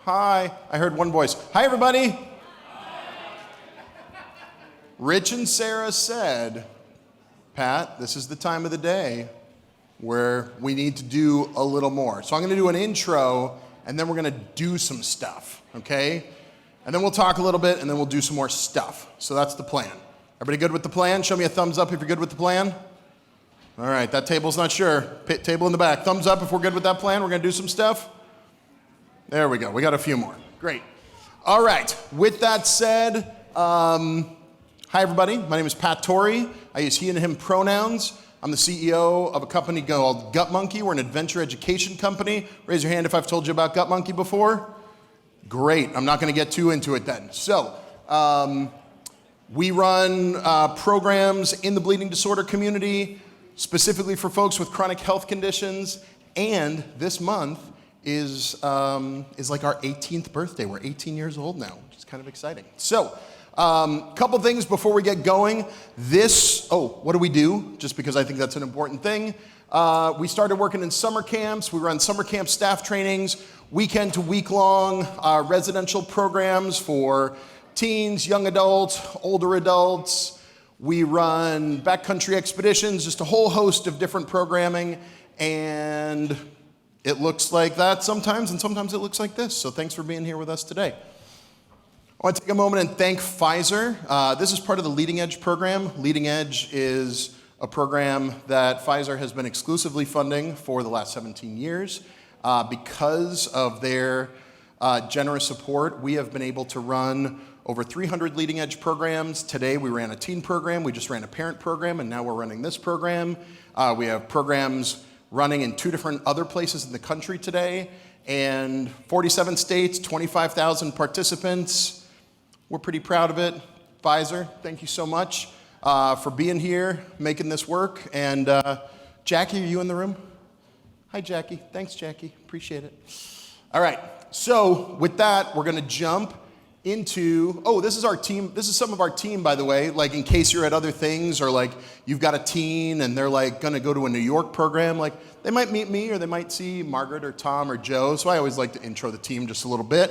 Hi. I heard one voice. Hi, everybody. Rich and Sarah said, Pat, this is the time of the day where we need to do a little more. So I'm going to do an intro, and then we're going to do some stuff, okay? And then we'll talk a little bit, and then we'll do some more stuff. So that's the plan. Everybody good with the plan? Show me a thumbs up if you're good with the plan. All right, that table's not sure. Table in the back. Thumbs up if we're good with that plan. We're going to do some stuff. There we go. We got a few more. Great. All right. With that said, hi, everybody. My name is Pat Torrey. I use he and him pronouns. I'm the CEO of a company called GutMonkey. We're an adventure education company. Raise your hand if I've told you about GutMonkey before. Great. I'm not going to get too into it then. So, we run programs in the bleeding disorder community, specifically for folks with chronic health conditions. And this month is like our 18th birthday. We're 18 years old now, which is kind of exciting. So, couple things before we get going. What do we do? Just because I think that's an important thing. We started working in summer camps. We run summer camp staff trainings, weekend to week long residential programs for teens, young adults, older adults. We run backcountry expeditions, just a whole host of different programming. And it looks like that sometimes, and sometimes it looks like this. So thanks for being here with us today. I want to take a moment and thank Pfizer. This is part of the Leading Edge program. Leading Edge is a program that Pfizer has been exclusively funding for the last 17 years. Because of their generous support, we have been able to run over 300 Leading Edge programs. Today we ran a teen program, we just ran a parent program, and now we're running this program. We have programs running in 2 different other places in the country today, and 47 states, 25,000 participants. We're pretty proud of it. Pfizer, thank you so much for being here, making this work. And Jackie, are you in the room? Hi, Jackie. Thanks, Jackie. Appreciate it. All right. So with that, we're going to jump into, this is our team. This is some of our team, by the way, like in case you're at other things or like you've got a teen and they're like going to go to a New York program, like they might meet me or they might see Margaret or Tom or Joe. So I always like to intro the team just a little bit.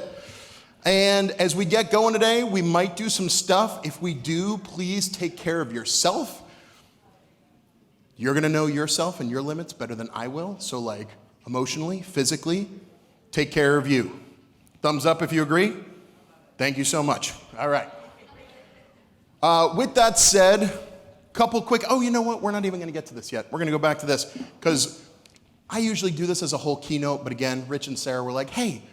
And as we get going today, we might do some stuff. If we do, please take care of yourself. You're going to know yourself and your limits better than I will. So like emotionally, physically, take care of you. Thumbs up if you agree. Thank you so much. All right. With that said, couple quick, you know what? We're not even going to get to this yet. We're going to go back to this because I usually do this as a whole keynote. But again, Rich and Sarah were like, hey,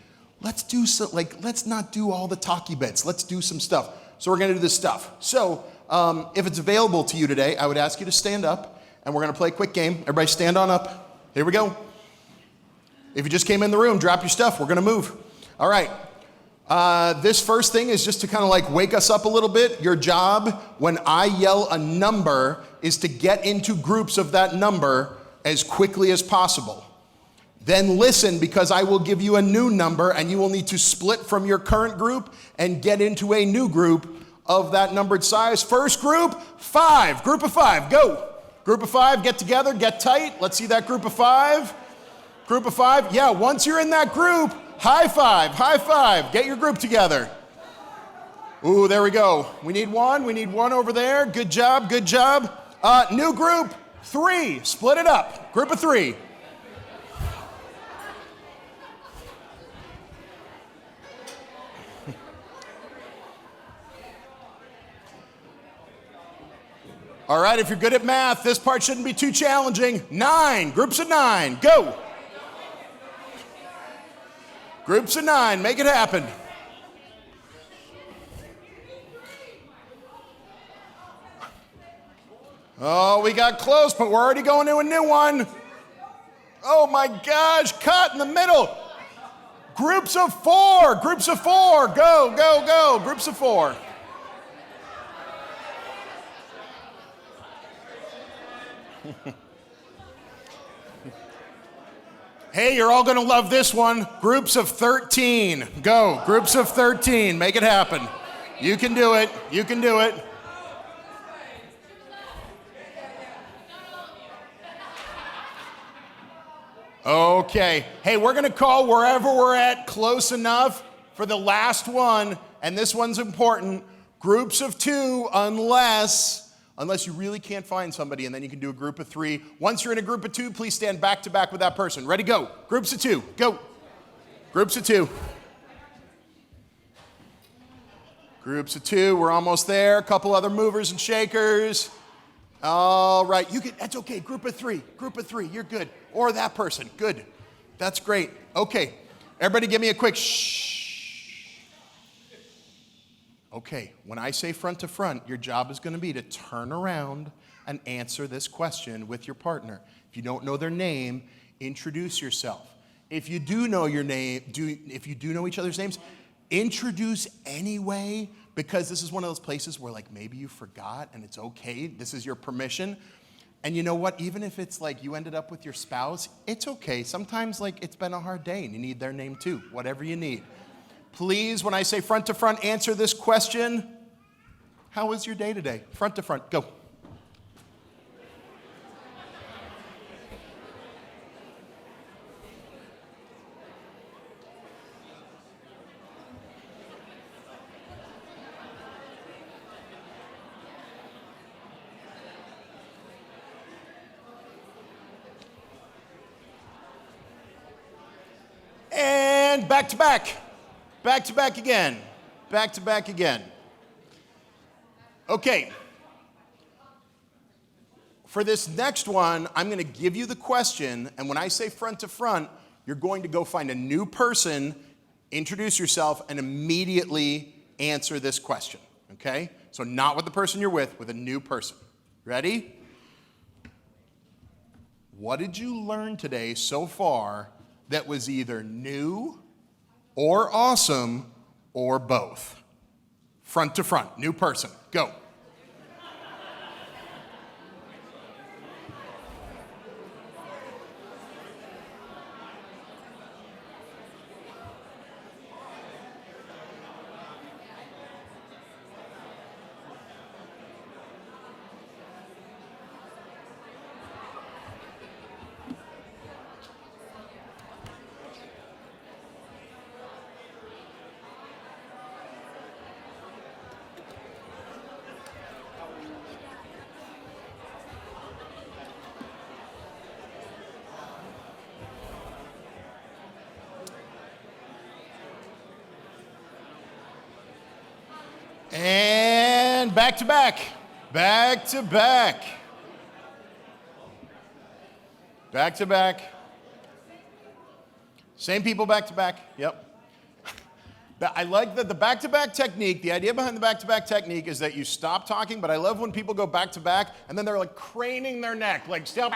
let's not do all the talky bits. Let's do some stuff. So we're going to do this stuff. So if it's available to you today, I would ask you to stand up and we're going to play a quick game. Everybody stand on up. Here we go. If you just came in the room, drop your stuff. We're going to move. All right. This first thing is just to kind of like wake us up a little bit. Your job when I yell a number is to get into groups of that number as quickly as possible. Then listen because I will give you a new number and you will need to split from your current group and get into a new group of that numbered size. First group, 5. Group of 5, go. Group of 5, get together, get tight. Let's see that group of 5. Group of 5, yeah, once you're in that group, high five, get your group together. Ooh, there we go. We need one over there. Good job. New group, 3, split it up. Group of 3. All right, if you're good at math, this part shouldn't be too challenging. 9, groups of 9, go. Groups of 9, make it happen. Oh, we got close, but we're already going to a new one. Oh my gosh, cut in the middle. Groups of 4, go, groups of 4. Hey, you're all going to love this one. Groups of 13. Go. Groups of 13. Make it happen. You can do it. Okay. Hey, we're going to call wherever we're at close enough for the last one, and this one's important, groups of 2 unless you really can't find somebody, and then you can do a group of 3. Once you're in a group of 2, please stand back to back with that person. Ready, go. Groups of 2, go. Groups of 2. Groups of 2, we're almost there. A couple other movers and shakers. All right, that's okay. Group of 3, you're good. Or that person, good. That's great. Okay, everybody give me a quick shh. Okay, when I say front to front, your job is going to be to turn around and answer this question with your partner. If you don't know their name, introduce yourself. If you do know your name, if you do know each other's names, introduce anyway, because this is one of those places where like maybe you forgot and it's okay. This is your permission. And you know what? Even if it's like you ended up with your spouse, it's okay. Sometimes like it's been a hard day and you need their name too, whatever you need. Please, when I say front to front, answer this question. How was your day today? Front to front, go. And back to back. Back to back again. Back to back again. Okay. For this next one, I'm going to give you the question, and when I say front to front, you're going to go find a new person, introduce yourself, and immediately answer this question. Okay? So not with the person you're with a new person. Ready? What did you learn today so far that was either new or awesome, or both? Front to front, new person, go. And back to back. Back to back. Back to back. Same people back to back. Yep. I like that the back-to-back technique, the idea behind the back-to-back technique is that you stop talking, but I love when people go back to back and then they're like craning their neck, like still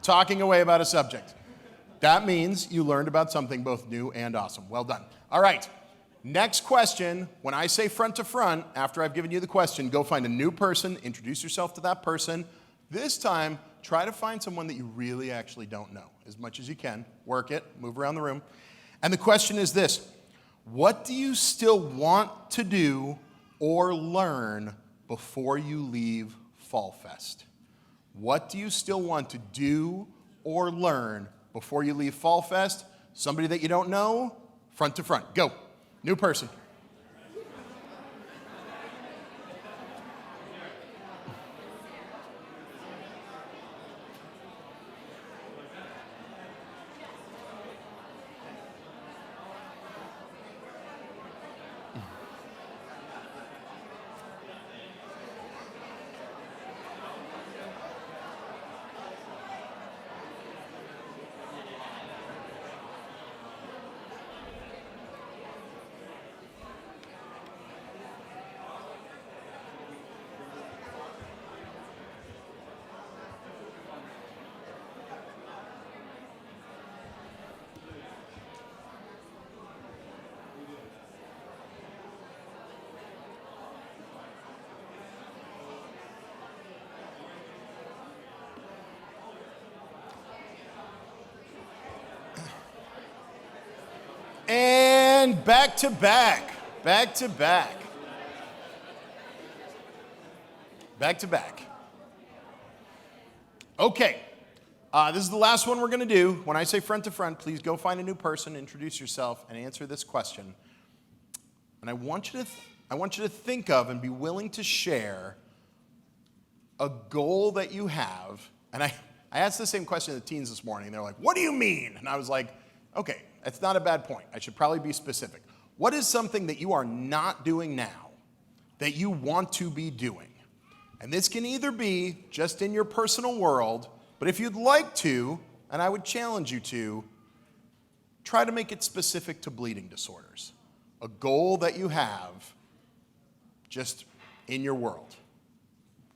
talking away about a subject. That means you learned about something both new and awesome. Well done. All right. Next question, when I say front to front, after I've given you the question, go find a new person, introduce yourself to that person. This time, try to find someone that you really actually don't know, as much as you can. Work it, move around the room. And the question is this: what do you still want to do or learn before you leave FallFest? What do you still want to do or learn before you leave FallFest? Somebody that you don't know, front to front, go. New person. And back to back, back to back, back to back. Okay, This is the last one we're going to do. When I say front to front, please go find a new person, introduce yourself, and answer this question. And I want you to think of and be willing to share a goal that you have. And I asked the same question to the teens this morning. They're like, what do you mean? And I was like, okay, that's not a bad point. I should probably be specific. What is something that you are not doing now that you want to be doing? And this can either be just in your personal world, but if you'd like to, and I would challenge you to, try to make it specific to bleeding disorders. A goal that you have just in your world.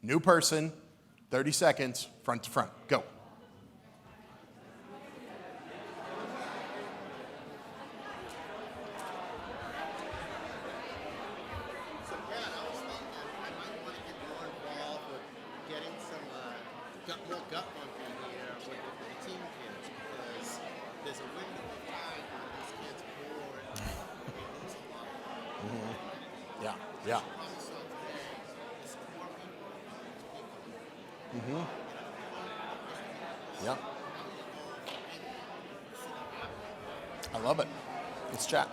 New person, 30 seconds, front to front. Go. More GutMonkey here with the teen kids because there's a window of time when these kids are bored and they lose a lot. Mm-hmm. Yeah. Mm-hmm. Yeah. I love it. Let's chat.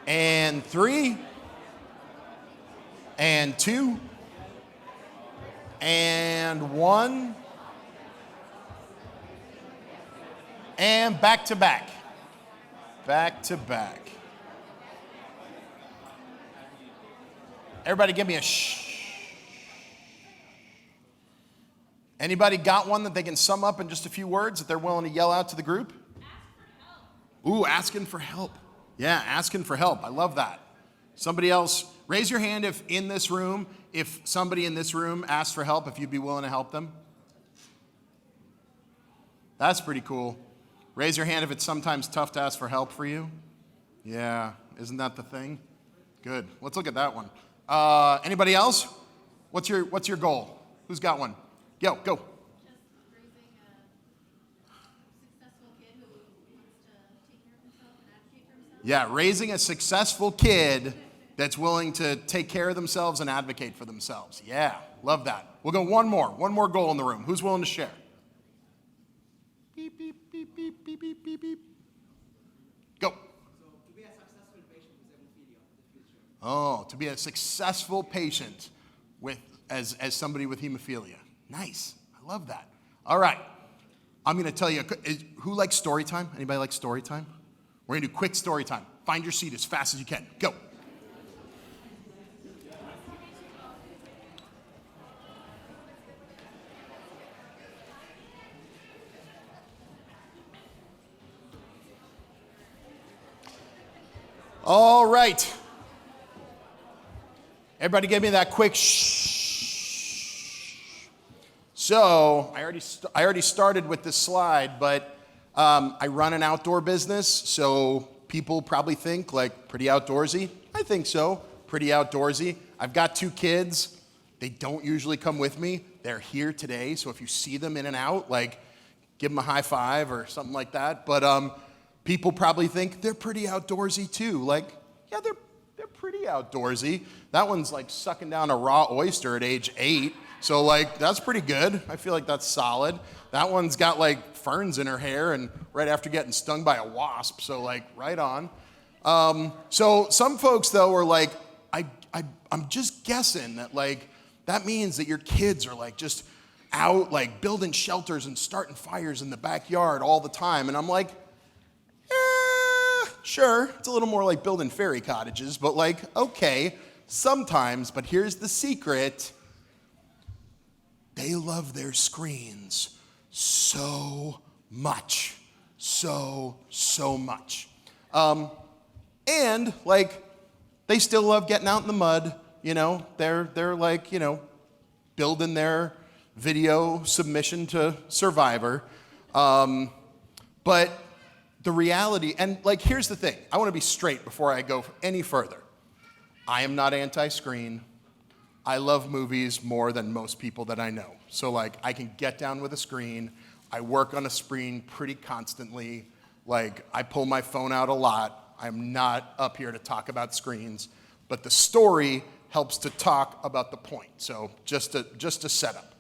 And 3, and 2, and 1, and back to back. Back to back. Everybody give me a shh. Anybody got one that they can sum up in just a few words that they're willing to yell out to the group? Ask for help. Ooh, asking for help. Yeah, asking for help. I love that. Somebody else, raise your hand if somebody in this room asks for help, if you'd be willing to help them. That's pretty cool. Raise your hand if it's sometimes tough to ask for help for you. Yeah, isn't that the thing? Good. Let's look at that one. Anybody else? What's your goal? Who's got one? Go. Just raising a successful kid who wants to take care of himself and advocate for himself. Yeah, raising a successful kid that's willing to take care of themselves and advocate for themselves. Yeah, love that. We'll go one more goal in the room. Who's willing to share? Beep, beep, beep, beep, beep, beep, beep, beep. Go. So to be a successful patient with hemophilia in the future. Oh, to be a successful patient as somebody with hemophilia. Nice. I love that. All right. I'm going to tell you, who likes story time? Anybody like story time? We're going to do quick story time. Find your seat as fast as you can. Go. All right. Everybody give me that quick shh. So I already started with this slide, but I run an outdoor business, so people probably think like pretty outdoorsy. I think so, pretty outdoorsy. I've got 2 kids. They don't usually come with me. They're here today, so if you see them in and out, like give them a high five or something like that. But people probably think they're pretty outdoorsy too. Like, yeah, they're pretty outdoorsy. That one's like sucking down a raw oyster at age 8. So like, that's pretty good. I feel like that's solid. That one's got like ferns in her hair and right after getting stung by a wasp. So like, right on. So some folks though are like, I'm just guessing that like, that means that your kids are like just out like building shelters and starting fires in the backyard all the time. And I'm like, sure, it's a little more like building fairy cottages, but like, okay, sometimes, but here's the secret. They love their screens so much, so much. And like, they still love getting out in the mud, you know, they're like, you know, building their video submission to Survivor. But the reality, and like, here's the thing. I want to be straight before I go any further. I am not anti-screen. I love movies more than most people that I know. So like I can get down with a screen. I work on a screen pretty constantly. Like I pull my phone out a lot. I'm not up here to talk about screens, but the story helps to talk about the point. So just a setup.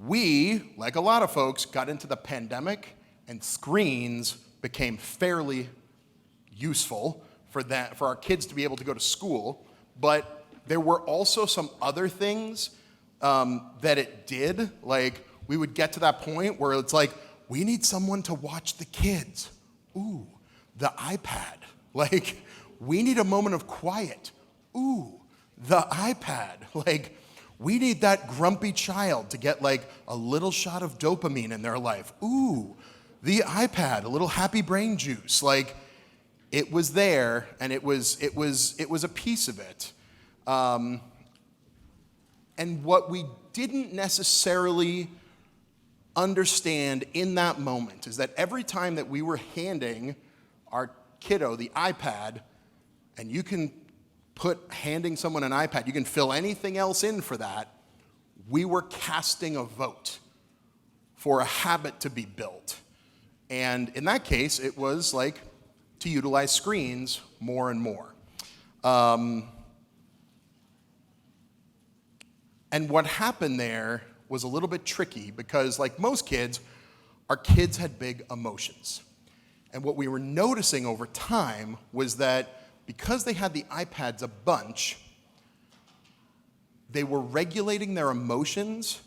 We, like a lot of folks, got into the pandemic and screens became fairly useful for our kids to be able to go to school, but there were also some other things that it did. Like we would get to that point where it's like, we need someone to watch the kids. Ooh, the iPad. Like, we need a moment of quiet. Ooh, the iPad. Like, we need that grumpy child to get like a little shot of dopamine in their life. Ooh, the iPad, a little happy brain juice. Like, it was there, and it was a piece of it. And what we didn't necessarily understand in that moment is that every time that we were handing our kiddo the iPad, and you can handing someone an iPad, you can fill anything else in for that, we were casting a vote for a habit to be built. And in that case, it was like to utilize screens more and more. And what happened there was a little bit tricky because, like most kids, our kids had big emotions. And what we were noticing over time was that because they had the iPads a bunch, they were regulating their emotions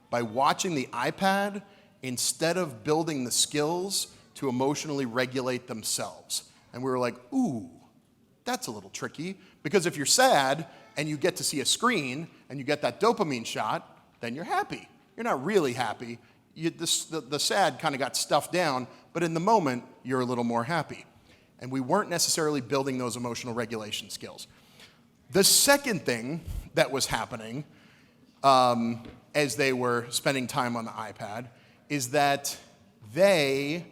by watching the iPad instead of building the skills to emotionally regulate themselves. And we were like, ooh, that's a little tricky, because if you're sad and you get to see a screen and you get that dopamine shot, then you're happy. You're not really happy. The sad kind of got stuffed down, but in the moment, you're a little more happy. And we weren't necessarily building those emotional regulation skills. The second thing that was happening as they were spending time on the iPad is that they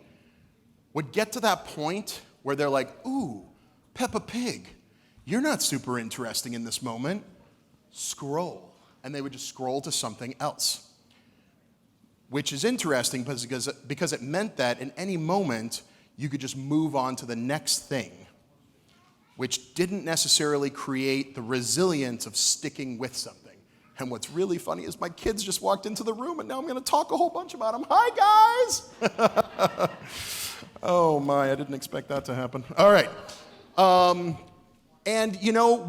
would get to that point where they're like, ooh, Peppa Pig, you're not super interesting in this moment. Scroll. And they would just scroll to something else, which is interesting because it meant that in any moment, you could just move on to the next thing, which didn't necessarily create the resilience of sticking with something. And what's really funny is my kids just walked into the room, and now I'm going to talk a whole bunch about them. Hi, guys! Oh, my, I didn't expect that to happen. All right. And,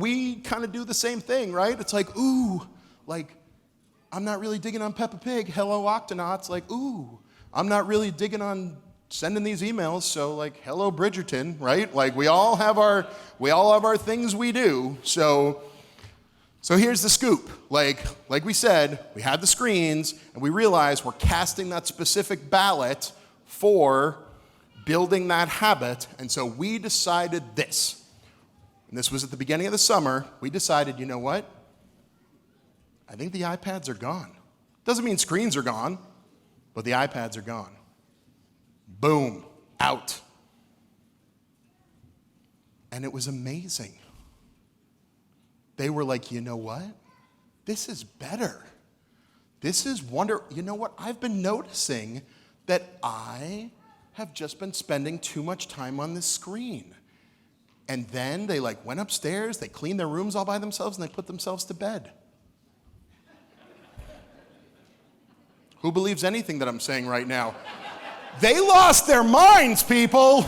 we kind of do the same thing, right? It's like, ooh, like, I'm not really digging on Peppa Pig. Hello, Octonauts. Like, ooh, I'm not really digging on sending these emails. So, like, hello, Bridgerton, right? Like, we all have our things we do. So here's the scoop. Like we said, we had the screens, and we realized we're casting that specific ballot for building that habit. And so we decided this. And this was at the beginning of the summer. We decided, you know what? I think the iPads are gone. Doesn't mean screens are gone, but the iPads are gone. Boom, out. And it was amazing. They were like, you know what? This is better. This is You know what? I've been noticing that I have just been spending too much time on this screen. And then they went upstairs, they cleaned their rooms all by themselves, and they put themselves to bed. Who believes anything that I'm saying right now? They lost their minds, people.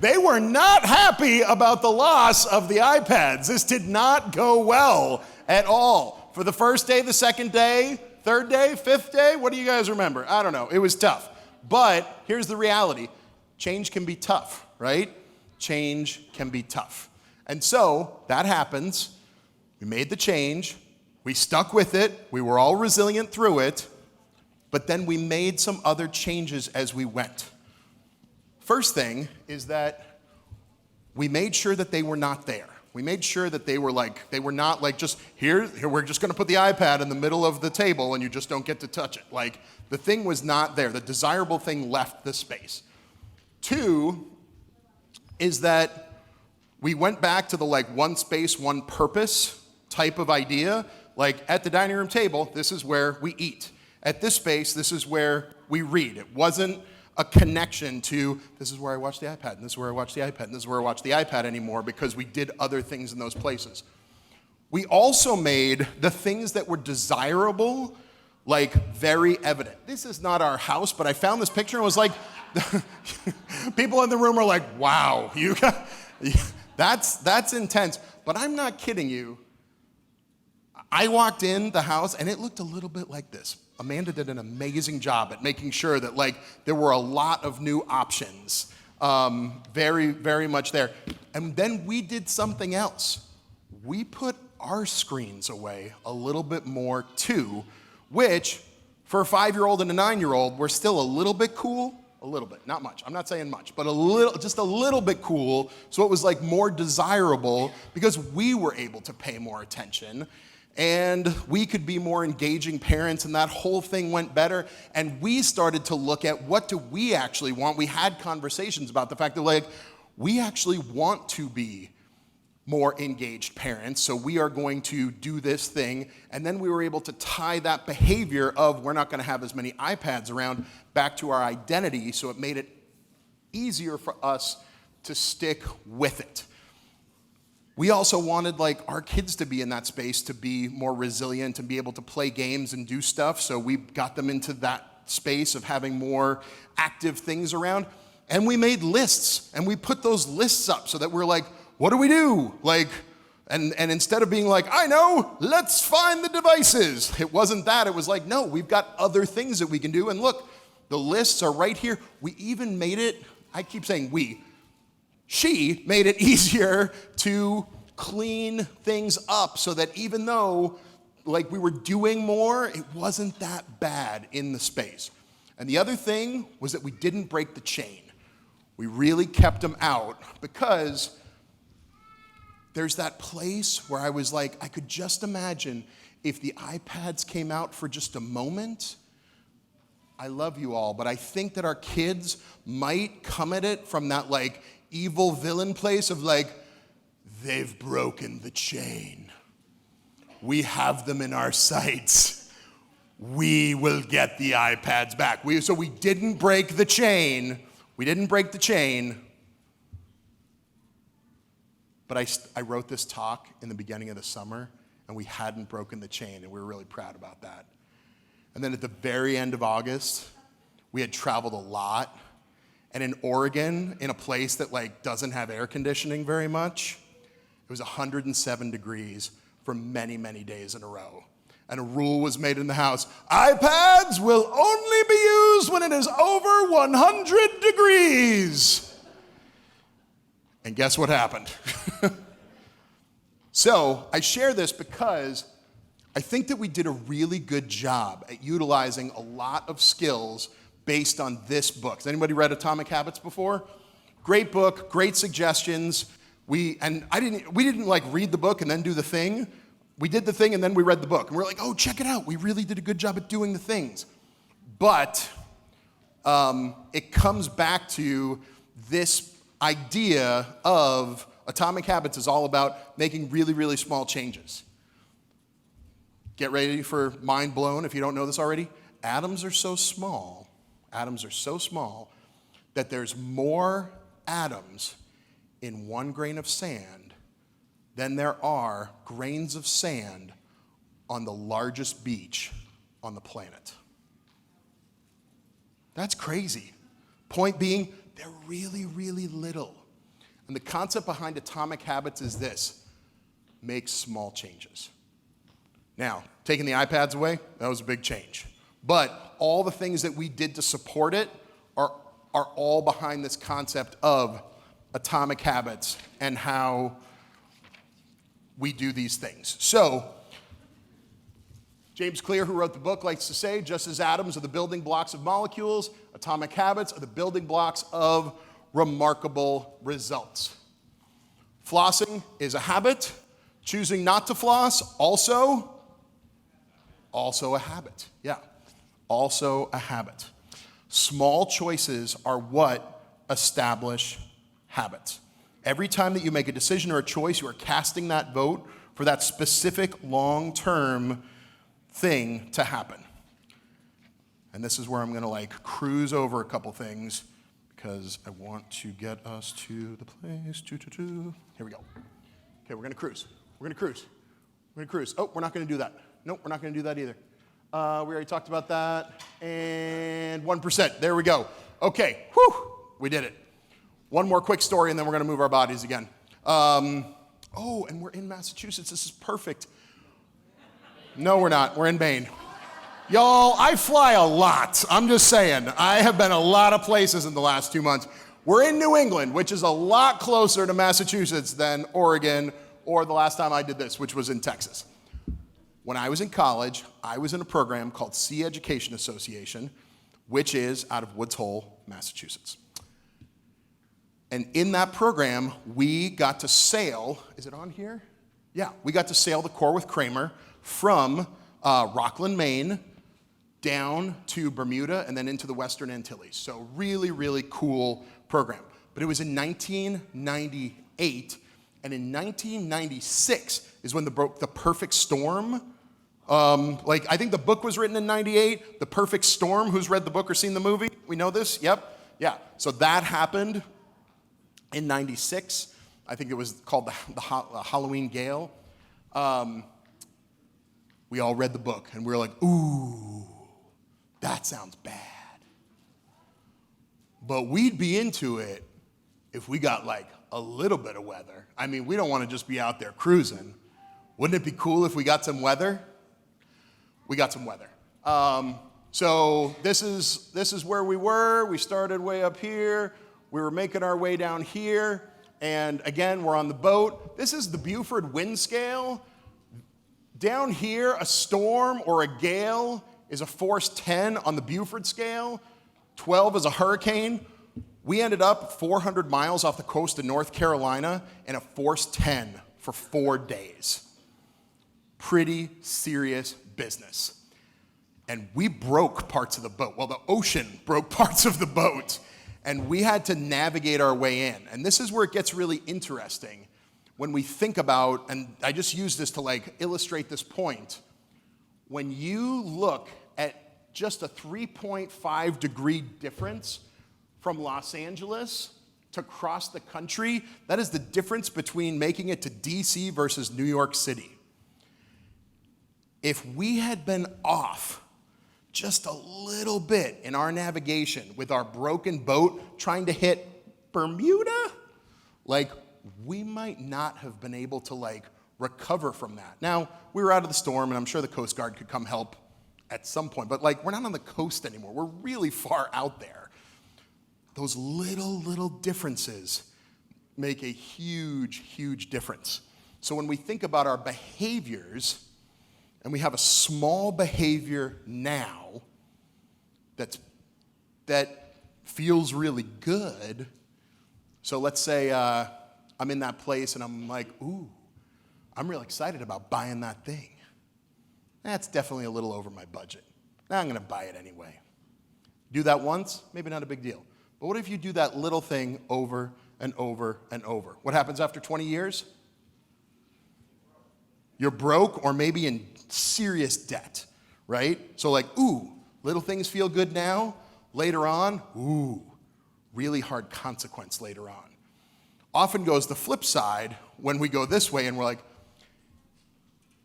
They were not happy about the loss of the iPads. This did not go well at all. For the first day, the second day, third day, fifth day, what do you guys remember? I don't know. It was tough. But here's the reality. Change can be tough, right? Change can be tough. And so that happens. We made the change. We stuck with it. We were all resilient through it. But then we made some other changes as we went. First thing is that we made sure that they were not there. We made sure that they were not just here, we're just going to put the iPad in the middle of the table and you just don't get to touch it. Like, the thing was not there. The desirable thing left the space. Two is that we went back to the like one space, one purpose type of idea. Like at the dining room table, this is where we eat. At this space, this is where we read. It wasn't a connection to this is where I watch the iPad, and this is where I watch the iPad, and this is where I watch the iPad anymore, because we did other things in those places. We also made the things that were desirable like very evident. This is not our house, but I found this picture and was like, people in the room are like, wow, you got, that's intense. But I'm not kidding you. I walked in the house and it looked a little bit like this. Amanda did an amazing job at making sure that like there were a lot of new options, very, very much there. And then we did something else. We put our screens away a little bit more too, which for a 5-year-old and a 9-year-old, we're still a little bit cool. A little bit, not much. I'm not saying much, but just a little bit cool. So it was like more desirable because we were able to pay more attention and we could be more engaging parents, and that whole thing went better. And we started to look at what do we actually want. We had conversations about the fact that like we actually want to be more engaged parents, so we are going to do this thing. And then we were able to tie that behavior of we're not going to have as many iPads around back to our identity, so it made it easier for us to stick with it. We also wanted like our kids to be in that space, to be more resilient and be able to play games and do stuff, so we got them into that space of having more active things around. And we made lists, and we put those lists up so that we're like, what do we do? Like, and instead of being like, I know, let's find the devices. It wasn't that. It was like, no, we've got other things that we can do. And look, the lists are right here. We even made it, I keep saying she made it easier to clean things up so that even though like we were doing more, it wasn't that bad in the space. And the other thing was that we didn't break the chain. We really kept them out because there's that place where I was like, I could just imagine if the iPads came out for just a moment. I love you all, but I think that our kids might come at it from that like evil villain place of like, they've broken the chain. We have them in our sights. We will get the iPads back. So we didn't break the chain. We didn't break the chain. But I wrote this talk in the beginning of the summer, and we hadn't broken the chain, and we were really proud about that. And then at the very end of August, we had traveled a lot, and in Oregon, in a place that like doesn't have air conditioning very much, it was 107 degrees for many, many days in a row. And a rule was made in the house, iPads will only be used when it is over 100 degrees. And guess what happened? So I share this because I think that we did a really good job at utilizing a lot of skills based on this book. Has anybody read Atomic Habits before? Great book, great suggestions. We didn't like read the book and then do the thing. We did the thing and then we read the book. And we're like, oh, check it out. We really did a good job at doing the things. But it comes back to this idea of Atomic Habits is all about making really, really small changes. Get ready for mind blown if you don't know this already. Atoms are so small that there's more atoms in one grain of sand than there are grains of sand on the largest beach on the planet. That's crazy. Point being, they're really, really little. And the concept behind Atomic Habits is this: make small changes. Now, taking the iPads away, that was a big change. But all the things that we did to support it are all behind this concept of Atomic Habits and how we do these things. So, James Clear, who wrote the book, likes to say, just as atoms are the building blocks of molecules, atomic habits are the building blocks of remarkable results. Flossing is a habit. Choosing not to floss, also a habit. Yeah, also a habit. Small choices are what establish habits. Every time that you make a decision or a choice, you are casting that vote for that specific long-term thing to happen. And this is where I'm going to like cruise over a couple things because I want to get us to the place. Here we go. Okay, we're going to cruise. We're going to cruise. We're going to cruise. Oh, we're not going to do that. Nope, we're not going to do that either. We already talked about that. And 1%. There we go. Okay, whew, we did it. One more quick story, and then we're going to move our bodies again. Oh, and we're in Massachusetts. This is perfect. No, we're not. We're in Maine. Y'all, I fly a lot. I'm just saying. I have been a lot of places in the last 2 months. We're in New England, which is a lot closer to Massachusetts than Oregon or the last time I did this, which was in Texas. When I was in college, I was in a program called Sea Education Association, which is out of Woods Hole, Massachusetts. And in that program, we got to sail, is it on here? Yeah, we got to sail the Corwith Kramer from Rockland, Maine, down to Bermuda and then into the Western Antilles. So really, really cool program. But it was in 1998, and in 1996 is when the perfect storm, I think the book was written in 98, The Perfect Storm. Who's read the book or seen the movie? We know this? Yep. Yeah. So that happened in 96. I think it was called the Halloween Gale. We all read the book, and we were like, ooh, that sounds bad. But we'd be into it if we got like a little bit of weather. I mean, we don't want to just be out there cruising. Wouldn't it be cool if we got some weather? We got some weather. So this is where we were. We started way up here. We were making our way down here. And again, we're on the boat. This is the Beaufort wind scale. Down here, a storm or a gale is a force 10 on the Beaufort scale. 12 is a hurricane. We ended up 400 miles off the coast of North Carolina in a force 10 for 4 days. Pretty serious business. And we broke parts of the boat. Well, the ocean broke parts of the boat. And we had to navigate our way in. And this is where it gets really interesting when we think about, and I just use this to like illustrate this point. When you look at just a 3.5 degree difference from Los Angeles to cross the country, that is the difference between making it to DC versus New York City. If we had been off just a little bit in our navigation with our broken boat trying to hit Bermuda, like we might not have been able to like recover from that. Now, we were out of the storm and I'm sure the Coast Guard could come help at some point, but like we're not on the coast anymore. We're really far out there. Those little differences make a huge, huge difference. So when we think about our behaviors, and we have a small behavior now that feels really good. So let's say I'm in that place and I'm like, ooh, I'm real excited about buying that thing. That's definitely a little over my budget. Now I'm going to buy it anyway. Do that once, maybe not a big deal. But what if you do that little thing over and over and over? What happens after 20 years? You're broke or maybe in serious debt, right? So like, ooh, little things feel good now. Later on, ooh, really hard consequence later on. Often goes the flip side when we go this way and we're like,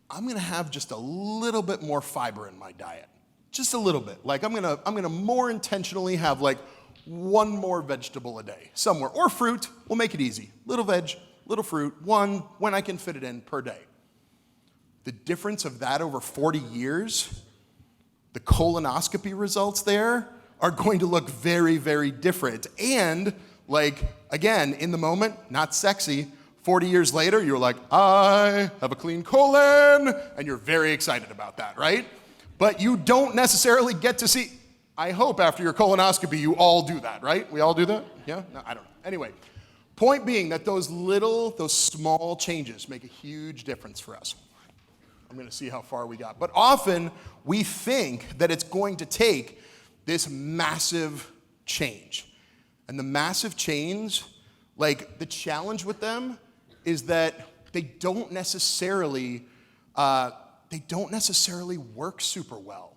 I'm gonna have just a little bit more fiber in my diet. Just a little bit. Like I'm gonna more intentionally have like one more vegetable a day somewhere. Or fruit, we'll make it easy. Little veg, little fruit, one when I can fit it in per day. The difference of that over 40 years, the colonoscopy results there are going to look very, very different. And like, again, in the moment, not sexy. 40 years later, you're like, I have a clean colon, and you're very excited about that, right? But you don't necessarily get to see, I hope after your colonoscopy, you all do that, right? We all do that? Yeah? No, I don't know. Anyway, point being that those small changes make a huge difference for us. I'm going to see how far we got. But often, we think that it's going to take this massive change. And the massive change, Like, the challenge with them is that they don't necessarily work super well.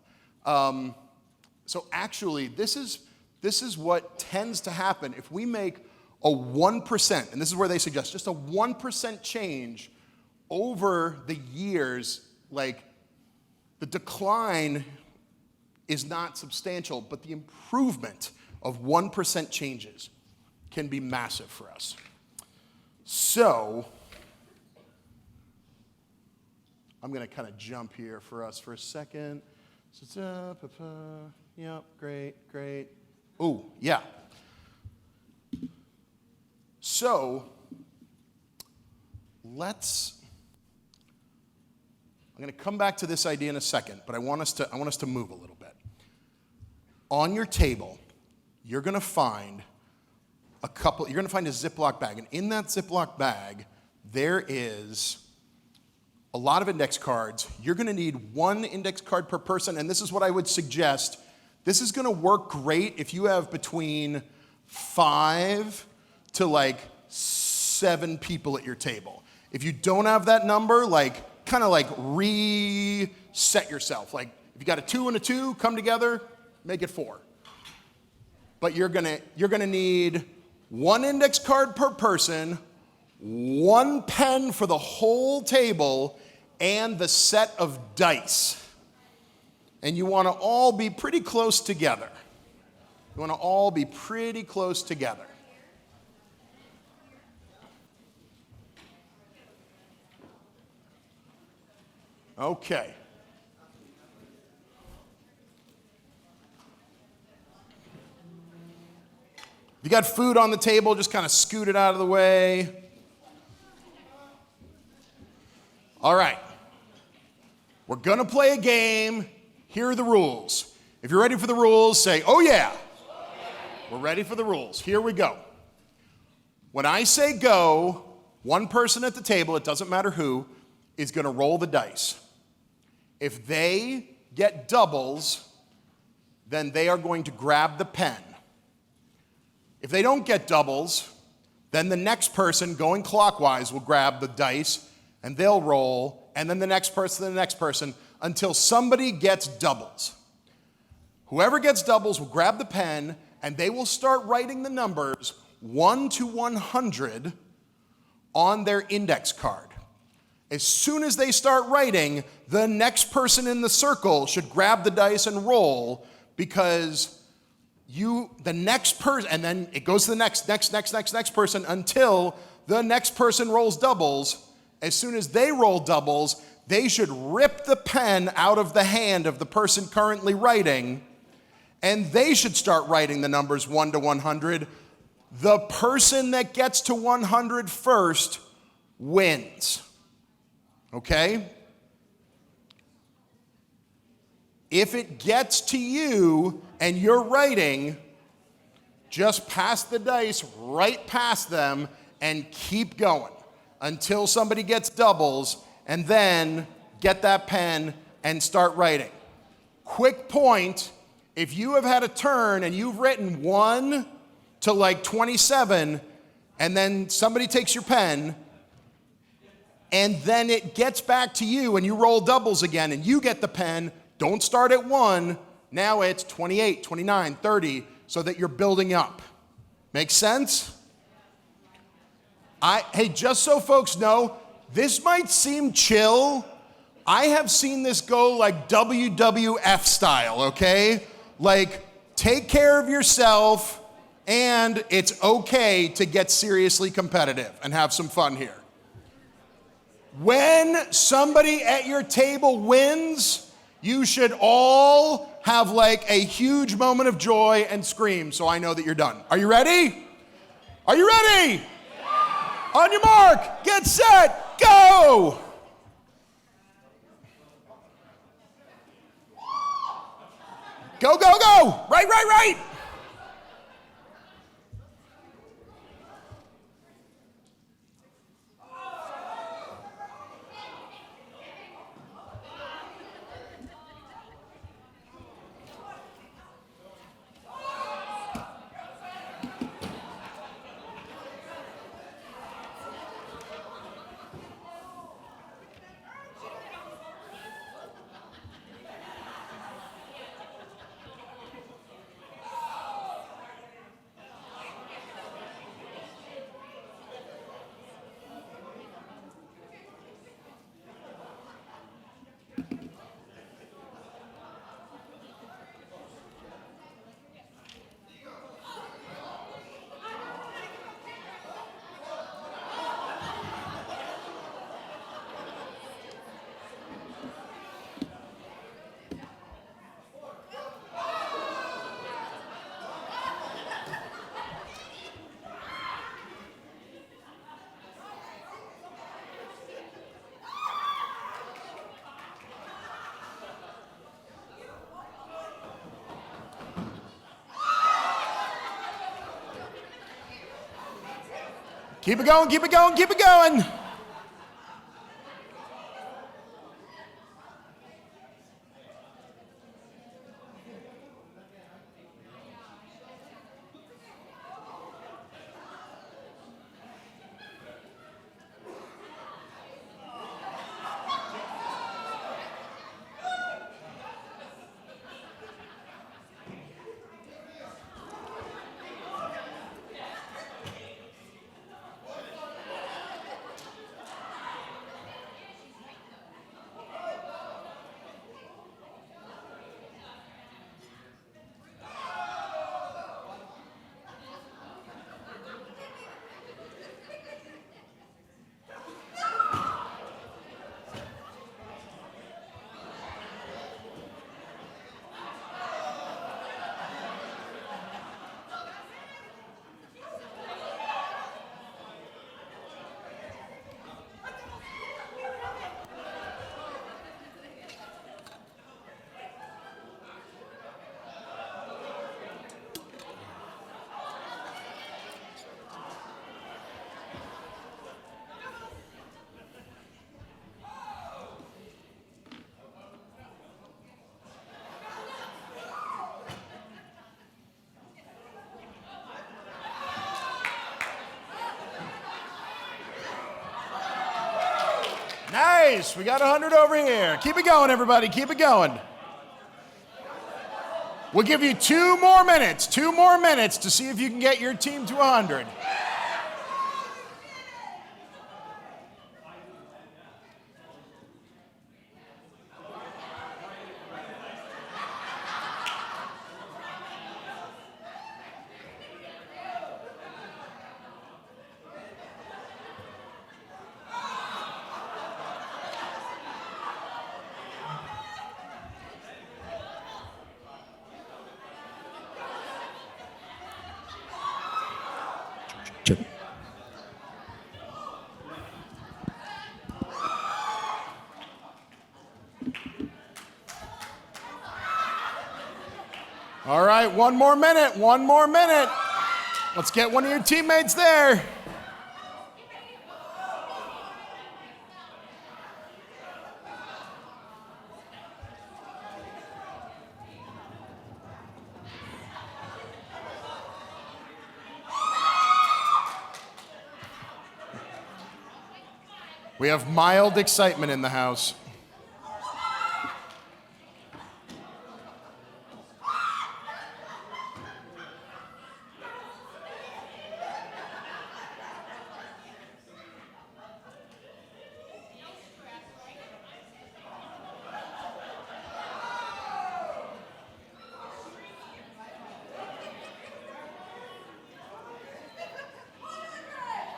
So actually, this is what tends to happen if we make a 1%, and this is where they suggest just a 1% change over the years. Like, the decline is not substantial, but the improvement of 1% changes can be massive for us. So I'm going to kind of jump here for us for a second. Yep, great. Oh, yeah. So I'm going to come back to this idea in a second, but I want us to move a little bit. On your table, you're going to find a Ziploc bag, and in that Ziploc bag, there is a lot of index cards. You're going to need one index card per person, and this is what I would suggest. This is going to work great if you have between 5 to 7 people at your table. If you don't have that number, reset yourself. Like, if you got a 2 and a 2, come together, make it 4. But you're gonna need one index card per person, one pen for the whole table, and the set of dice. And you want to all be pretty close together. Okay. If you got food on the table, just kind of scoot it out of the way. All right. We're going to play a game. Here are the rules. If you're ready for the rules, say, "Oh yeah." We're ready for the rules. Here we go. When I say go, one person at the table, it doesn't matter who, is going to roll the dice. If they get doubles, then they are going to grab the pen. If they don't get doubles, then the next person going clockwise will grab the dice and they'll roll, and then the next person, until somebody gets doubles. Whoever gets doubles will grab the pen and they will start writing the numbers 1 to 100 on their index card. As soon as they start writing, the next person in the circle should grab the dice and roll, because the next person, and then it goes to the next person until the next person rolls doubles. As soon as they roll doubles, they should rip the pen out of the hand of the person currently writing, and they should start writing the numbers 1 to 100. The person that gets to 100 first wins. Okay? If it gets to you and you're writing, just pass the dice right past them and keep going until somebody gets doubles, and then get that pen and start writing. Quick point, if you have had a turn and you've written 1 to 27, and then somebody takes your pen, and then it gets back to you and you roll doubles again and you get the pen, don't start at 1, now it's 28, 29, 30, so that you're building up. Make sense? Hey, just so folks know, this might seem chill. I have seen this go like WWF style, okay? Take care of yourself, and it's okay to get seriously competitive and have some fun here. When somebody at your table wins, you should all have a huge moment of joy and scream, so I know that you're done. Are you ready? Are you ready? Yeah. On your mark, get set, go! Go, go, go! Right! Keep it going, keep it going, keep it going. Nice, we got 100 over here. Keep it going, everybody, keep it going. We'll give you 2 more minutes to see if you can get your team to 100. All right, 1 more minute, 1 more minute. Let's get one of your teammates there. We have mild excitement in the house.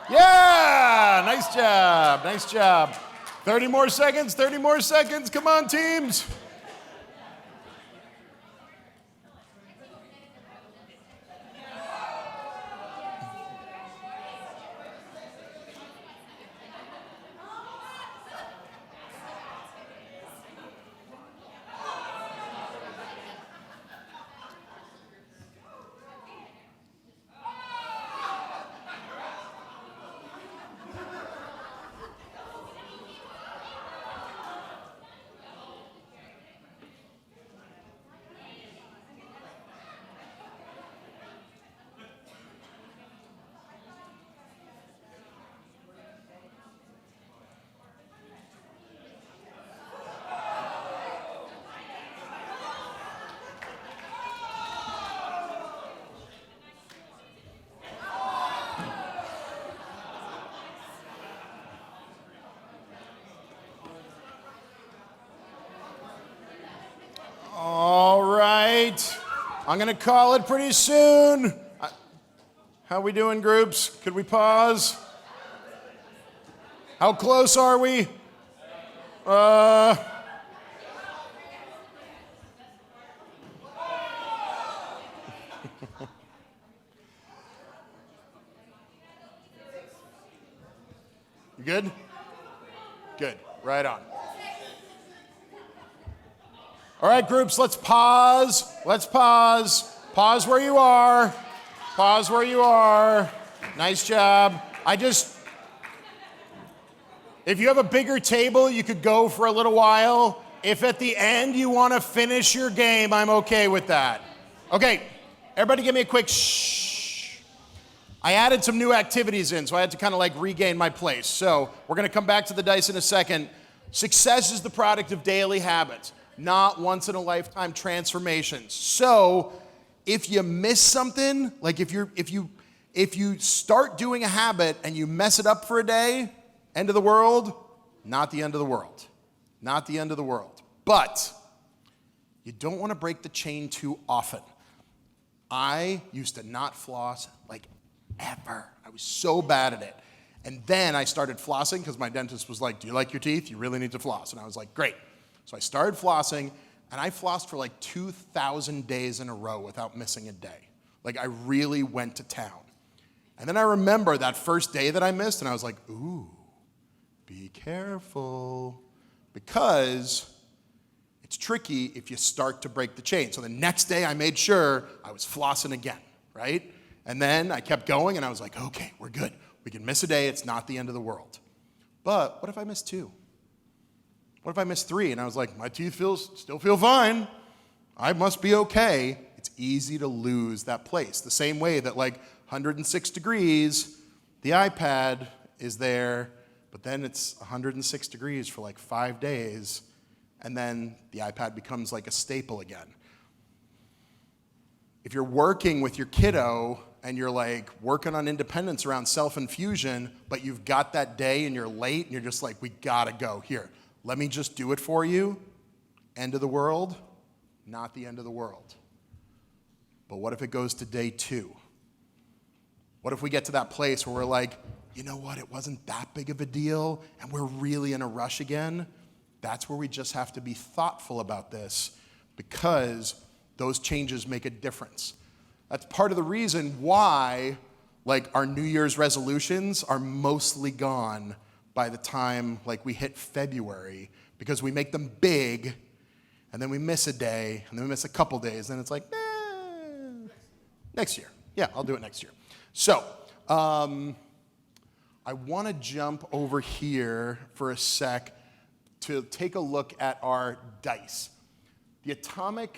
Yeah, nice job, nice job. 30 more seconds, 30 more seconds. Come on, teams. I'm going to call it pretty soon. How we doing, groups? Could we pause? How close are we? You good? Good. Right on. All right, groups, let's pause. Let's pause. Pause where you are. Pause where you are. Nice job. If you have a bigger table, you could go for a little while. If at the end you want to finish your game, I'm okay with that. Okay, everybody give me a quick shh. I added some new activities in, so I had to kind of like regain my place. So we're going to come back to the dice in a second. Success is the product of daily habits, not once in a lifetime transformations. So if you miss something, like if you start doing a habit and you mess it up for a day, end of the world, not the end of the world. Not the end of the world. But you don't want to break the chain too often. I used to not floss like ever. I was so bad at it. And then I started flossing because my dentist was like, do you like your teeth? You really need to floss. And I was like, great. So I started flossing, and I flossed for like 2,000 days in a row without missing a day. Like, I really went to town. And then I remember that first day that I missed, and I was like, ooh, be careful. Because it's tricky if you start to break the chain. So the next day I made sure I was flossing again, right? And then I kept going, and I was like, okay, we're good. We can miss a day. It's not the end of the world. But what if I miss 2? What if I miss 3? And I was like, my teeth still feel fine. I must be okay. It's easy to lose that place. The same way that like 106 degrees, the iPad is there, but then it's 106 degrees for like 5 days, and then the iPad becomes like a staple again. If you're working with your kiddo and you're like working on independence around self-infusion, but you've got that day and you're late and you're just like, we gotta go. Here, let me just do it for you. End of the world? Not the end of the world. But what if it goes to day 2? What if we get to that place where we're like, you know what, it wasn't that big of a deal and we're really in a rush again? That's where we just have to be thoughtful about this, because those changes make a difference. That's part of the reason why like our New Year's resolutions are mostly gone by the time like we hit February, because we make them big and then we miss a day and then we miss a couple days and it's like, next year. Yeah, I'll do it next year. So, I want to jump over here for a sec to take a look at our dice. The atomic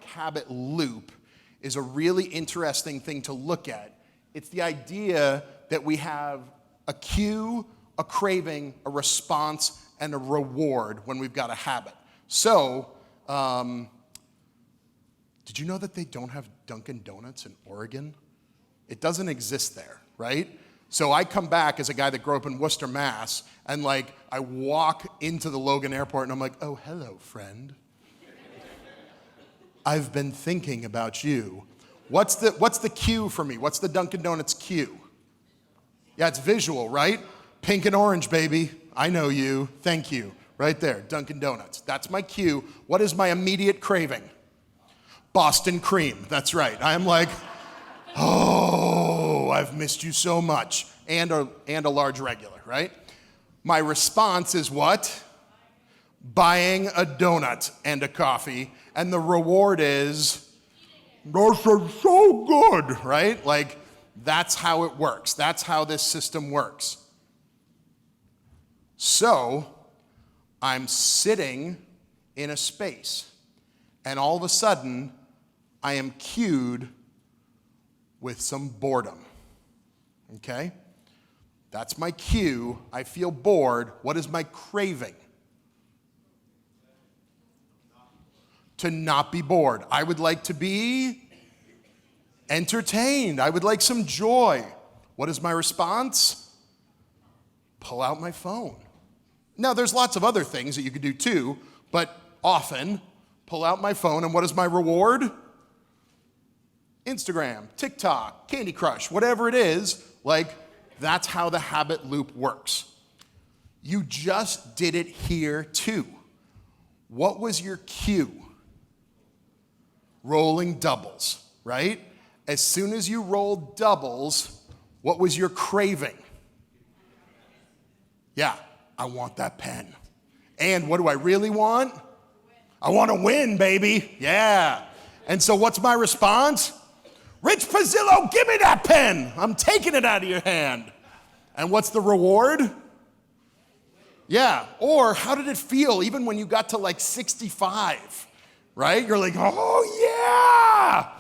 habit loop is a really interesting thing to look at. It's the idea that we have a cue, a craving, a response, and a reward when we've got a habit. So, did you know that they don't have Dunkin' Donuts in Oregon? It doesn't exist there, right? So I come back as a guy that grew up in Worcester, Mass, and like I walk into the Logan Airport and I'm like, oh, hello, friend. I've been thinking about you. What's the cue for me? What's the Dunkin' Donuts cue? Yeah, it's visual, right? Pink and orange, baby. I know you. Thank you. Right there, Dunkin' Donuts. That's my cue. What is my immediate craving? Boston cream. That's right. I am like, oh, I've missed you so much. And a large regular, right? My response is what? Buying a donut and a coffee. And the reward is, this is so good, right? Like, that's how it works. That's how this system works. So, I'm sitting in a space, and all of a sudden, I am cued with some boredom, okay? That's my cue. I feel bored. What is my craving? To not be bored. I would like to be entertained. I would like some joy. What is my response? Pull out my phone. Now, there's lots of other things that you could do too, but often, pull out my phone, and what is my reward? Instagram, TikTok, Candy Crush, whatever it is, like that's how the habit loop works. You just did it here too. What was your cue? Rolling doubles, right? As soon as you rolled doubles, what was your craving? Yeah, I want that pen. And what do I really want? I want to win, baby. Yeah. And so what's my response? Rich Pizzillo, give me that pen. I'm taking it out of your hand. And what's the reward? Yeah. Or how did it feel even when you got to like 65, right? You're like, oh yeah.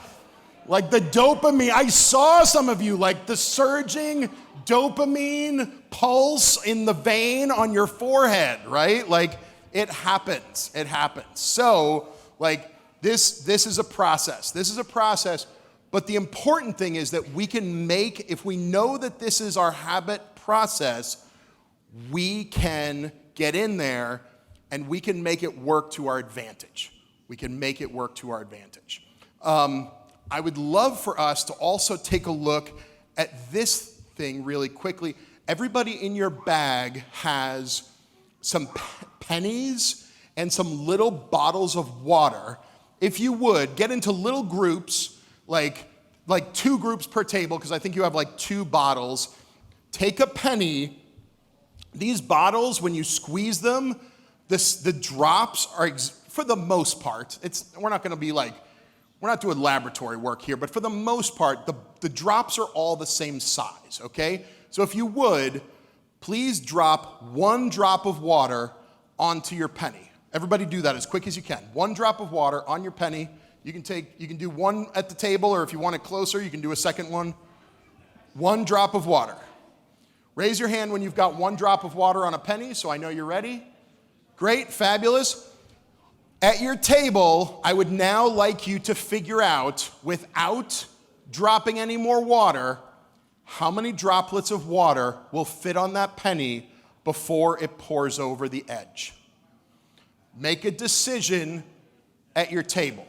Like the dopamine. I saw some of you, like the surging dopamine pulse in the vein on your forehead, right? Like it happens. It happens. So like this is a process. This is a process. But the important thing is that we can make, if we know that this is our habit process, we can get in there and we can make it work to our advantage. We can make it work to our advantage. I would love for us to also take a look at this thing really quickly. Everybody in your bag has some pennies and some little bottles of water. If you would, get into little groups, like 2 groups per table, because I think you have like 2 bottles. Take a penny. These bottles, when you squeeze them, the drops are, for the most part, we're not going to be like, we're not doing laboratory work here, but for the most part, the drops are all the same size, okay? So if you would, please drop 1 drop of water onto your penny. Everybody do that as quick as you can. 1 drop of water on your penny. You can do 1 at the table, or if you want it closer, you can do a second one. 1 drop of water. Raise your hand when you've got 1 drop of water on a penny, so I know you're ready. Great, fabulous. At your table, I would now like you to figure out, without dropping any more water, how many droplets of water will fit on that penny before it pours over the edge. Make a decision at your table.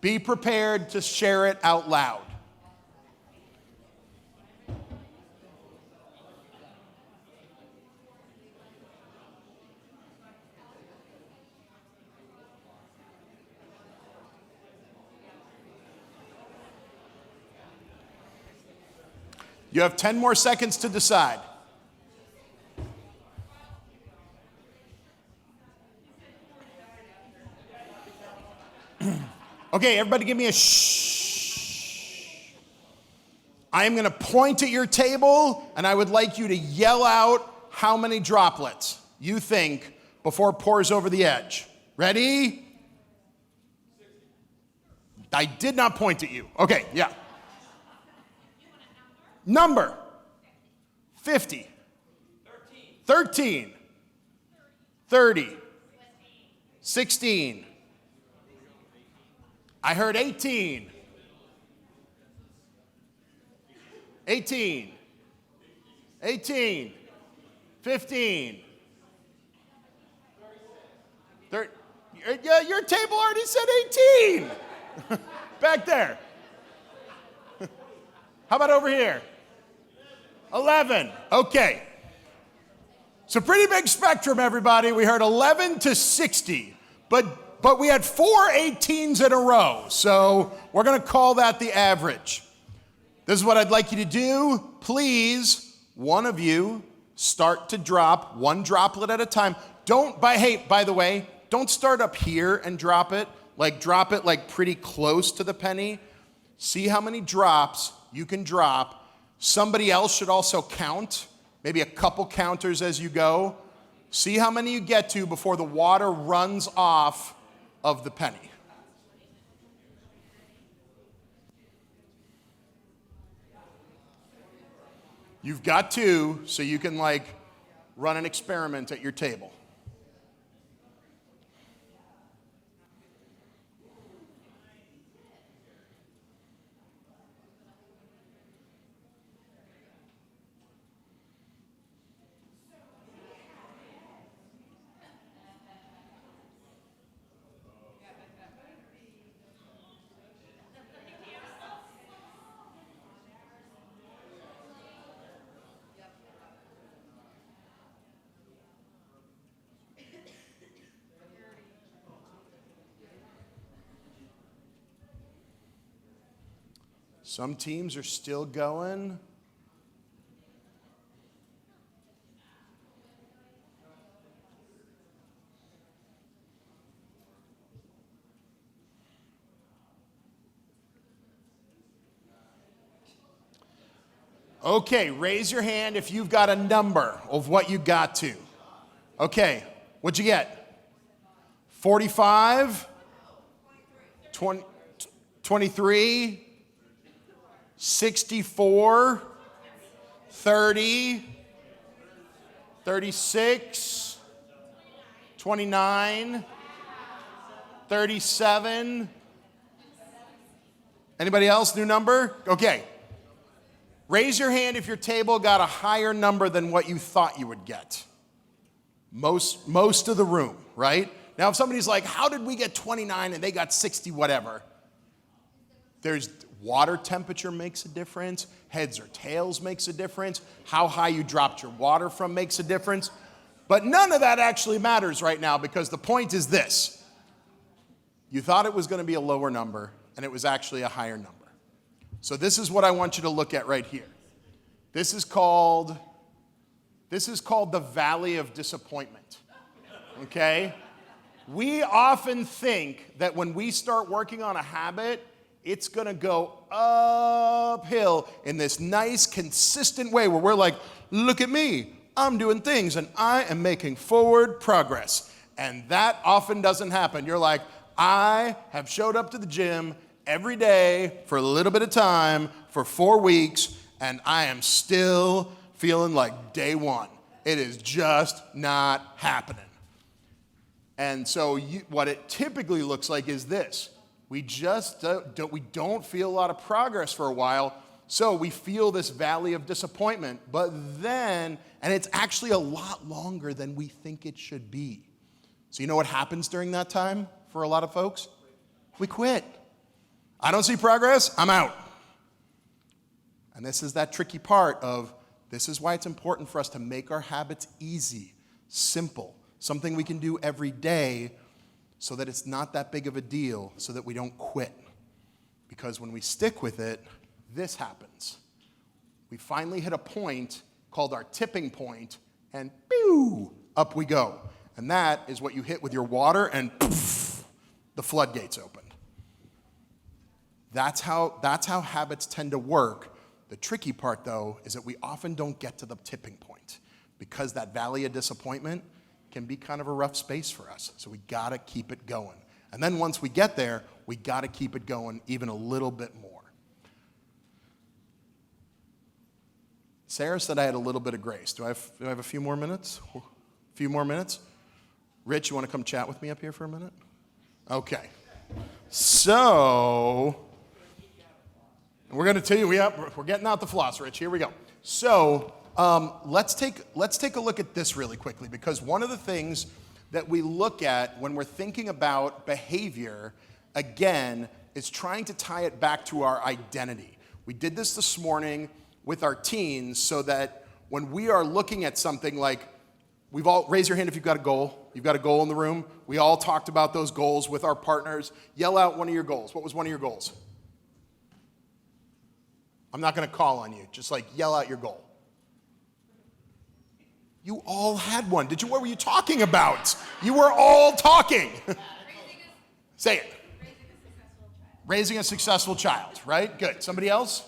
Be prepared to share it out loud. You have 10 more seconds to decide. Okay, everybody give me a shh. I am going to point at your table, and I would like you to yell out how many droplets you think before it pours over the edge. Ready? I did not point at you. Okay, yeah. Number. 50. 13. 30. 16. I heard 18. 18. 18. 15. Yeah, your table already said 18. Back there. How about over here? 11. Okay. It's a pretty big spectrum, everybody. We heard 11 to 60. But we had 4 18s in a row, so we're going to call that the average. This is what I'd like you to do. Please, one of you, start to drop 1 droplet at a time. By the way, don't start up here and drop it. Drop it pretty close to the penny. See how many drops you can drop. Somebody else should also count, maybe a couple counters as you go. See how many you get to before the water runs off of the penny. You've got 2, so you can run an experiment at your table. Some teams are still going. Okay, raise your hand if you've got a number of what you got to. Okay, what'd you get? 45? 20, 23? 64? 30? 36? 29? 37? Anybody else? New number? Okay. Raise your hand if your table got a higher number than what you thought you would get. Most of the room, right? Now, if somebody's like, how did we get 29 and they got 60, whatever? There's water temperature makes a difference. Heads or tails makes a difference. How high you dropped your water from makes a difference. But none of that actually matters right now because the point is this. You thought it was going to be a lower number and it was actually a higher number. So this is what I want you to look at right here. This is called the Valley of Disappointment, okay? We often think that when we start working on a habit, it's gonna go uphill in this nice, consistent way where we're like, look at me, I'm doing things and I am making forward progress. And that often doesn't happen. You're like, I have showed up to the gym every day for a little bit of time for 4 weeks, and I am still feeling like day one. It is just not happening. And so what it typically looks like is this. We just don't feel a lot of progress for a while, so we feel this valley of disappointment. But then, and it's actually a lot longer than we think it should be. So you know what happens during that time for a lot of folks? We quit. I don't see progress, I'm out. And this is that tricky part of, this is why it's important for us to make our habits easy, simple, something we can do every day so that it's not that big of a deal, so that we don't quit. Because when we stick with it, this happens. We finally hit a point called our tipping point, and pew, up we go. And that is what you hit with your water, and poof, the floodgates open. That's how habits tend to work. The tricky part, though, is that we often don't get to the tipping point because that valley of disappointment can be kind of a rough space for us. So we gotta keep it going. And then once we get there, we gotta keep it going even a little bit more. Sarah said I had a little bit of grace. Do I have a few more minutes? A few more minutes? Rich, you wanna come chat with me up here for a minute? Okay. So, we're going to tell you, we're getting out the floss, Rich. Here we go. So let's take a look at this really quickly, because one of the things that we look at when we're thinking about behavior, again, is trying to tie it back to our identity. We did this morning with our teens so that when we are looking at something like, we've all, raise your hand if you've got a goal. You've got a goal in the room. We all talked about those goals with our partners. Yell out one of your goals. What was one of your goals? I'm not going to call on you. Just like yell out your goal. You all had one. Did you? What were you talking about? You were all talking. Say it. Raising a successful child, right? Good. Somebody else?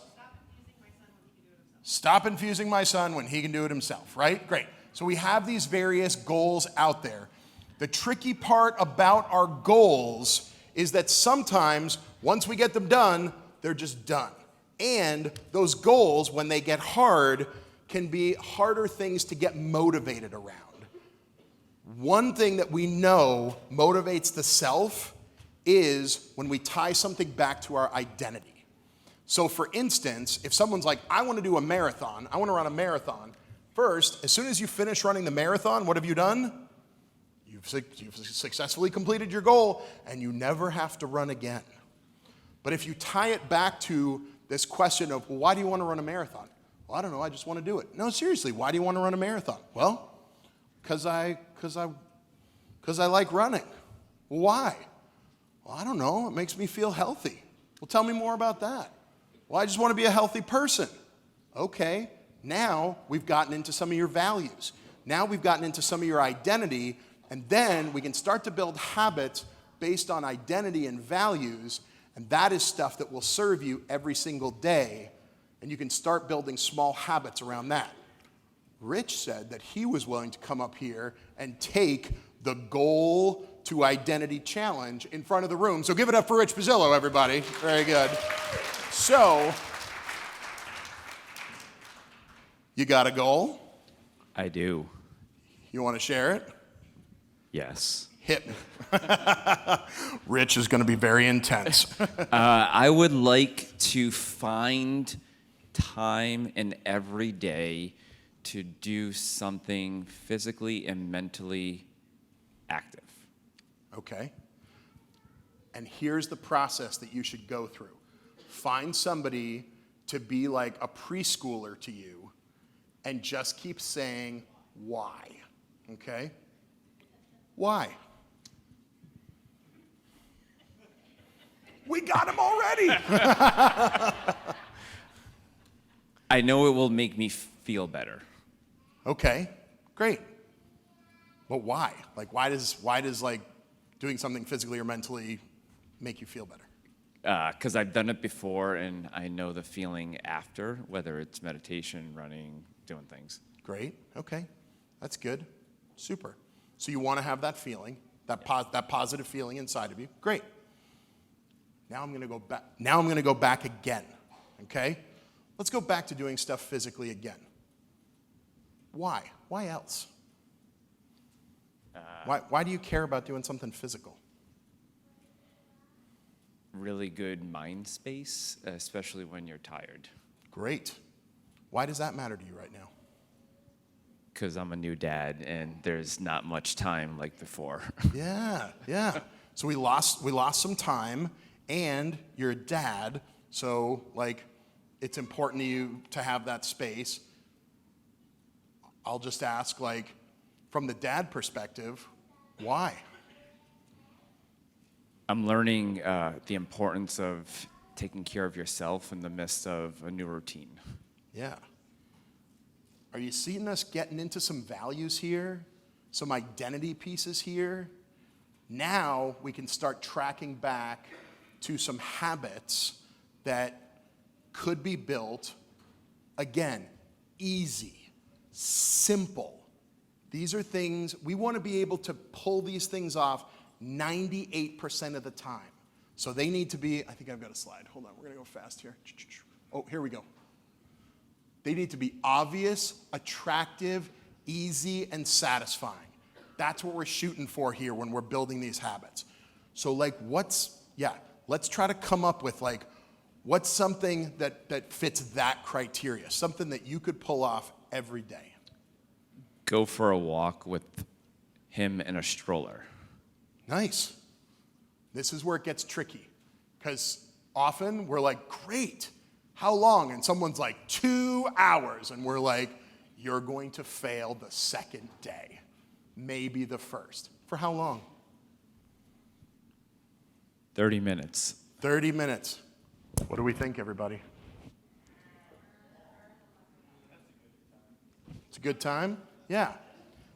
Stop infusing my son when he can do it himself, right? Great. So we have these various goals out there. The tricky part about our goals is that sometimes once we get them done, they're just done. And those goals, when they get hard, can be harder things to get motivated around. One thing that we know motivates the self is when we tie something back to our identity. So for instance, if someone's like, I want to do a marathon, I want to run a marathon. First, as soon as you finish running the marathon, what have you done? You've successfully completed your goal, and you never have to run again. But if you tie it back to this question of, well, why do you want to run a marathon? Well, I don't know, I just want to do it. No, seriously, why do you want to run a marathon? Well, because I like running. Well, why? Well, I don't know, it makes me feel healthy. Well, tell me more about that. Well, I just want to be a healthy person. Okay, now we've gotten into some of your values. Now we've gotten into some of your identity, and then we can start to build habits based on identity and values, and that is stuff that will serve you every single day, and you can start building small habits around that. Rich said that he was willing to come up here and take the goal to identity challenge in front of the room. So give it up for Rich Pizzillo, everybody. Very good. So, you got a goal? I do. You want to share it? Yes. Hit me. Rich is going to be very intense. I would like to find time in every day to do something physically and mentally active. Okay. And here's the process that you should go through. Find somebody to be like a preschooler to you and just keep saying why. Okay? Why? We got him already. I know it will make me feel better. Okay, great. But why? Like, why does like doing something physically or mentally make you feel better? Because I've done it before and I know the feeling after, whether it's meditation, running, doing things. Great. Okay, that's good. Super. So you want to have that feeling, that positive feeling inside of you. Great. Now I'm going to go back. Now I'm going to go back again. Okay. Let's go back to doing stuff physically again. Why? Why else? Why do you care about doing something physical? Really good mind space, especially when you're tired. Great. Why does that matter to you right now? Because I'm a new dad and there's not much time like before. Yeah. So we lost some time, and you're a dad, so like it's important to you to have that space. I'll just ask, like, from the dad perspective, why? I'm learning the importance of taking care of yourself in the midst of a new routine. Yeah. Are you seeing us getting into some values here? Some identity pieces here? Now we can start tracking back to some habits that could be built, again, easy, simple. These are things, we want to be able to pull these things off 98% of the time. So they need to be, I think I've got a slide. Hold on, we're going to go fast here. Oh, here we go. They need to be obvious, attractive, easy, and satisfying. That's what we're shooting for here when we're building these habits. So like let's try to come up with like, what's something that fits that criteria? Something that you could pull off every day. Go for a walk with him in a stroller. Nice. This is where it gets tricky, because often we're like, great, how long? And someone's like, 2 hours. And we're like, you're going to fail the second day, maybe the first. For how long? 30 minutes. 30 minutes. What do we think, everybody? It's a good time? Yeah.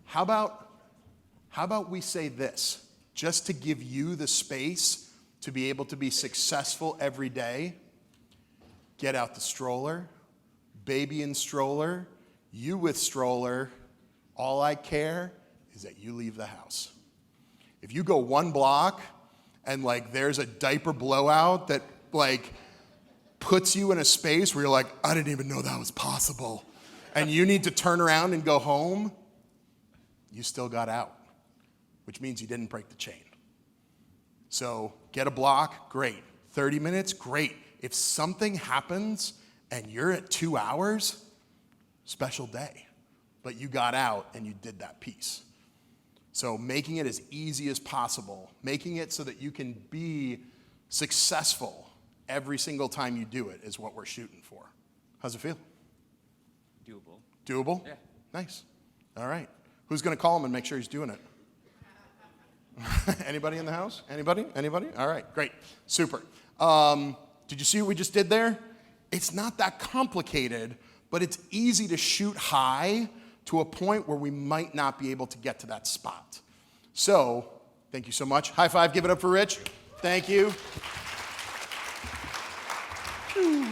How about we say this, just to give you the space to be able to be successful every day? Get out the stroller, baby in stroller, you with stroller. All I care is that you leave the house. If you go 1 block and like there's a diaper blowout that like puts you in a space where you're like, I didn't even know that was possible, and you need to turn around and go home, you still got out, which means you didn't break the chain. So get a block, great. 30 minutes, great. If something happens and you're at 2 hours, special day. But you got out and you did that piece. So making it as easy as possible, making it so that you can be successful every single time you do it is what we're shooting for. How's it feel? Doable. Doable? Yeah. Nice. All right. Who's going to call him and make sure he's doing it? Anybody in the house? Anybody? All right, great. Super. Did you see what we just did there? It's not that complicated, but it's easy to shoot high to a point where we might not be able to get to that spot. So, thank you so much. High five, give it up for Rich. Thank you. Whew.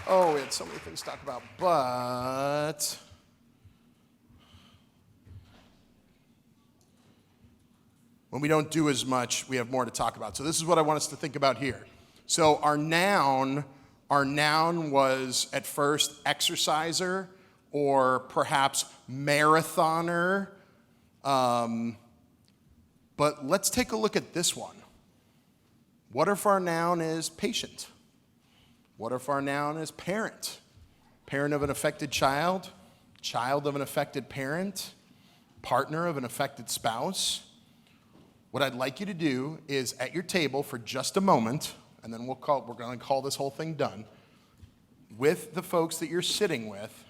Oh, we had so many things to talk about, but when we don't do as much, we have more to talk about. So this is what I want us to think about here. So our noun was at first exerciser or perhaps marathoner. But let's take a look at this one. What if our noun is patient? What if our noun is parent? Parent of an affected child, child of an affected parent, partner of an affected spouse. What I'd like you to do is at your table for just a moment, and then we're going to call this whole thing done, with the folks that you're sitting with,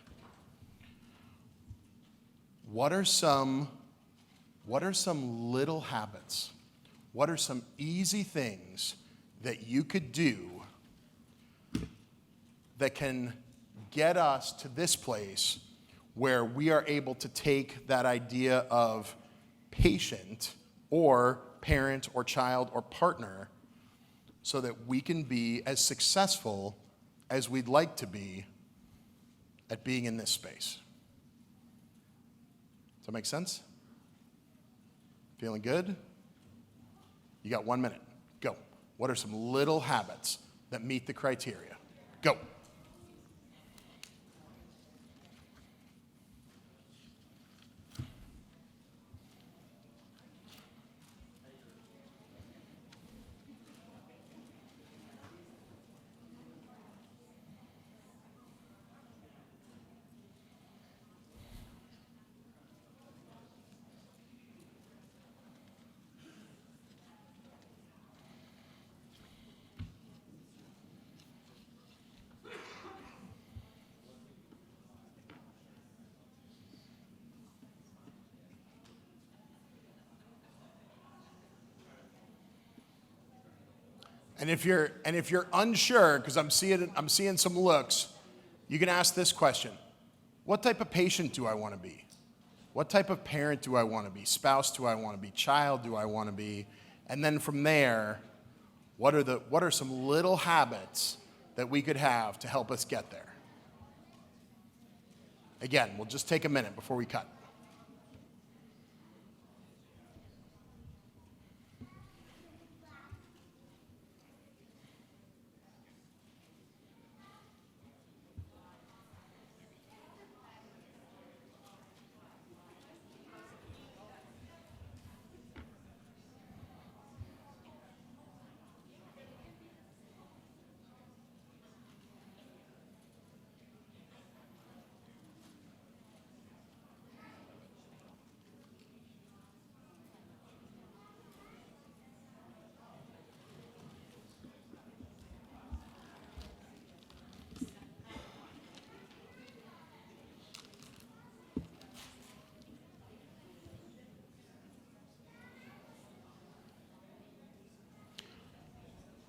what are some little habits? What are some easy things that you could do that can get us to this place where we are able to take that idea of patient or parent or child or partner so that we can be as successful as we'd like to be at being in this space? Does that make sense? Feeling good? You got 1 minute. Go. What are some little habits that meet the criteria? Go. And if you're unsure, because I'm seeing some looks, you can ask this question: what type of patient do I want to be? What type of parent do I want to be? Spouse do I want to be? Child do I want to be? And then from there, what are some little habits that we could have to help us get there? Again, we'll just take a minute before we cut.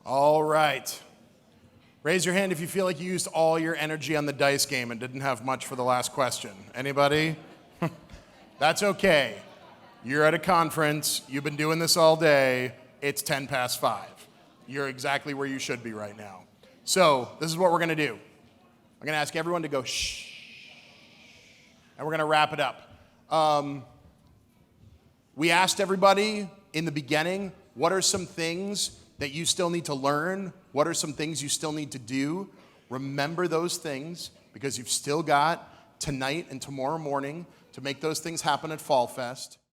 All right. Raise your hand if you feel like you used all your energy on the dice game and didn't have much for the last question. Anybody? That's okay. You're at a conference. You've been doing this all day. It's 10 past 5. You're exactly where you should be right now. So this is what we're going to do. I'm going to ask everyone to go shh. And we're going to wrap it up. We asked everybody in the beginning, what are some things that you still need to learn? What are some things you still need to do? Remember those things, because you've still got tonight and tomorrow morning to make those things happen at FallFest.